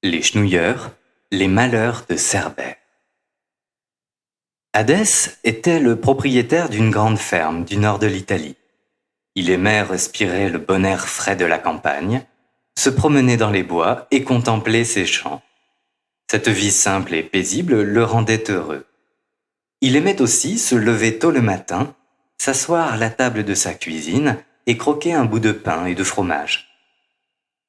Les Chenouilleurs, les malheurs de Cerbère. Hadès était le propriétaire d'une grande ferme du nord de l'Italie. Il aimait respirer le bon air frais de la campagne, se promener dans les bois et contempler ses champs. Cette vie simple et paisible le rendait heureux. Il aimait aussi se lever tôt le matin, s'asseoir à la table de sa cuisine et croquer un bout de pain et de fromage.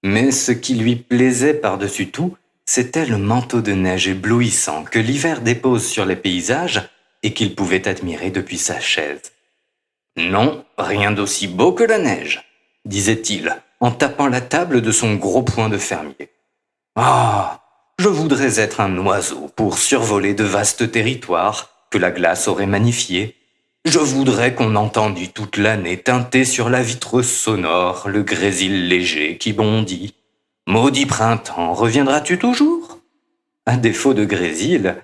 Mais ce qui lui plaisait par-dessus tout, c'était le manteau de neige éblouissant que l'hiver dépose sur les paysages et qu'il pouvait admirer depuis sa chaise. « Non, rien d'aussi beau que la neige », disait-il en tapant la table de son gros poing de fermier. « Ah, je voudrais être un oiseau pour survoler de vastes territoires que la glace aurait magnifiés. Je voudrais qu'on entendît toute l'année teinter sur la vitre sonore le grésil léger qui bondit. Maudit printemps, reviendras-tu toujours ?» À défaut de grésil,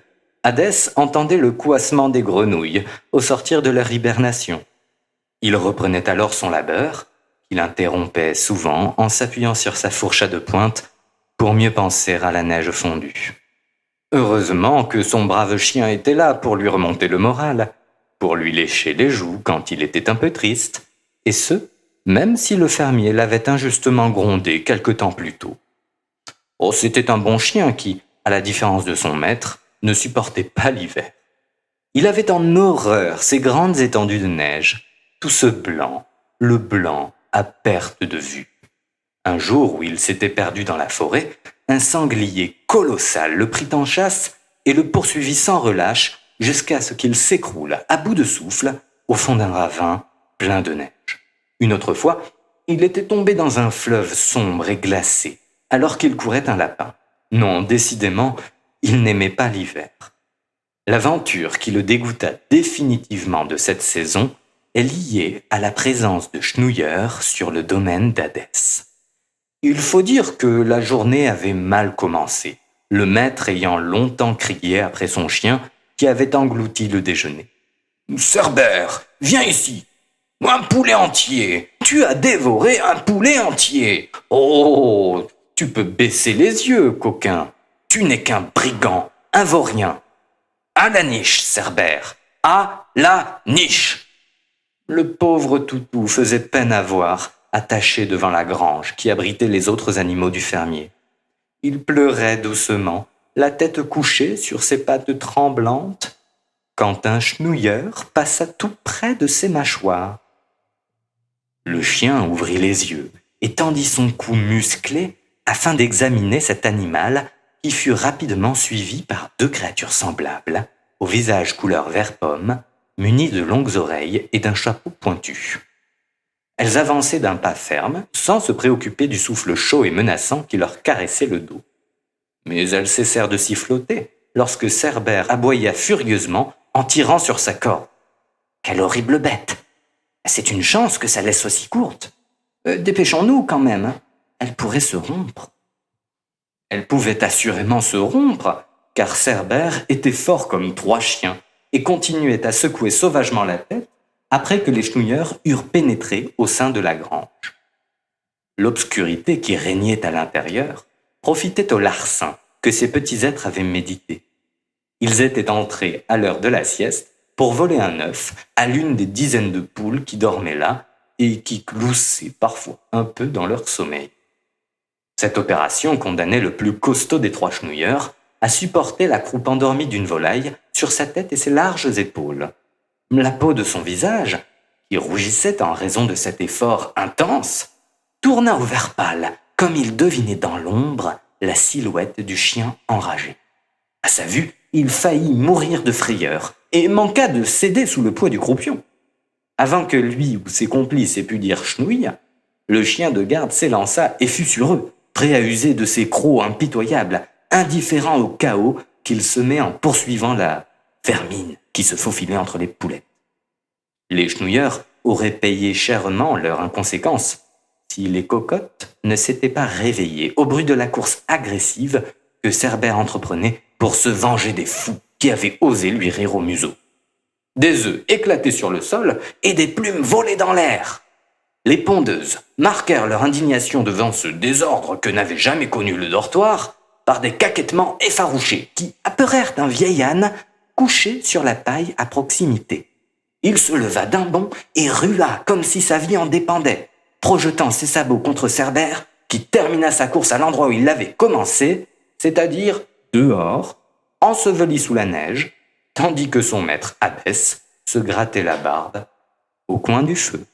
Hadès entendait le couassement des grenouilles au sortir de leur hibernation. Il reprenait alors son labeur, qu'il interrompait souvent en s'appuyant sur sa fourche à deux pointes pour mieux penser à la neige fondue. Heureusement que son brave chien était là pour lui remonter le moral, pour lui lécher les joues quand il était un peu triste, et ce, même si le fermier l'avait injustement grondé quelque temps plus tôt. Oh, c'était un bon chien qui, à la différence de son maître, ne supportait pas l'hiver. Il avait en horreur ces grandes étendues de neige, tout ce blanc, le blanc à perte de vue. Un jour où il s'était perdu dans la forêt, un sanglier colossal le prit en chasse et le poursuivit sans relâche jusqu'à ce qu'il s'écroule à bout de souffle au fond d'un ravin plein de neige. Une autre fois, il était tombé dans un fleuve sombre et glacé alors qu'il courait un lapin. Non, décidément, il n'aimait pas l'hiver. L'aventure qui le dégoûta définitivement de cette saison est liée à la présence de chenouilleurs sur le domaine d'Hadès. Il faut dire que la journée avait mal commencé, le maître ayant longtemps crié après son chien qui avait englouti le déjeuner. « Cerbère, viens ici! Un poulet entier! Tu as dévoré un poulet entier! Oh, tu peux baisser les yeux, coquin! Tu n'es qu'un brigand, un vaurien! À la niche, Cerbère! À la niche !» Le pauvre toutou faisait peine à voir, attaché devant la grange qui abritait les autres animaux du fermier. Il pleurait doucement, la tête couchée sur ses pattes tremblantes, quand un chenouilleur passa tout près de ses mâchoires. Le chien ouvrit les yeux et tendit son cou musclé afin d'examiner cet animal qui fut rapidement suivi par deux créatures semblables, au visage couleur vert pomme, munies de longues oreilles et d'un chapeau pointu. Elles avançaient d'un pas ferme, sans se préoccuper du souffle chaud et menaçant qui leur caressait le dos. Mais elles cessèrent de siffloter lorsque Cerbère aboya furieusement en tirant sur sa corde. « Quelle horrible bête! C'est une chance que ça laisse aussi courte. Dépêchons-nous quand même, elle pourrait se rompre. » Elle pouvait assurément se rompre, car Cerbère était fort comme 3 chiens et continuait à secouer sauvagement la tête après que les chenouilleurs eurent pénétré au sein de la grange. L'obscurité qui régnait à l'intérieur profitait au larcin que ces petits êtres avaient médité. Ils étaient entrés à l'heure de la sieste pour voler un œuf à l'une des dizaines de poules qui dormaient là et qui gloussaient parfois un peu dans leur sommeil. Cette opération condamnait le plus costaud des 3 chenouilleurs à supporter la croupe endormie d'une volaille sur sa tête et ses larges épaules. La peau de son visage, qui rougissait en raison de cet effort intense, tourna au vert pâle, comme il devinait dans l'ombre la silhouette du chien enragé. À sa vue, il faillit mourir de frayeur et manqua de céder sous le poids du croupion. Avant que lui ou ses complices aient pu dire chenouille, le chien de garde s'élança et fut sur eux, prêt à user de ses crocs impitoyables, indifférent au chaos qu'il semait en poursuivant la vermine qui se faufilait entre les poulettes. Les chenouilleurs auraient payé chèrement leur inconséquence si les cocottes ne s'étaient pas réveillées au bruit de la course agressive que Cerbère entreprenait pour se venger des fous qui avaient osé lui rire au museau. Des œufs éclatés sur le sol et des plumes volées dans l'air. Les pondeuses marquèrent leur indignation devant ce désordre que n'avait jamais connu le dortoir par des caquettements effarouchés qui apeurèrent un vieil âne couché sur la paille à proximité. Il se leva d'un bond et rua comme si sa vie en dépendait, projetant ses sabots contre Cerbère, qui termina sa course à l'endroit où il l'avait commencé, c'est-à-dire dehors, enseveli sous la neige, tandis que son maître Abbesse se grattait la barbe au coin du feu.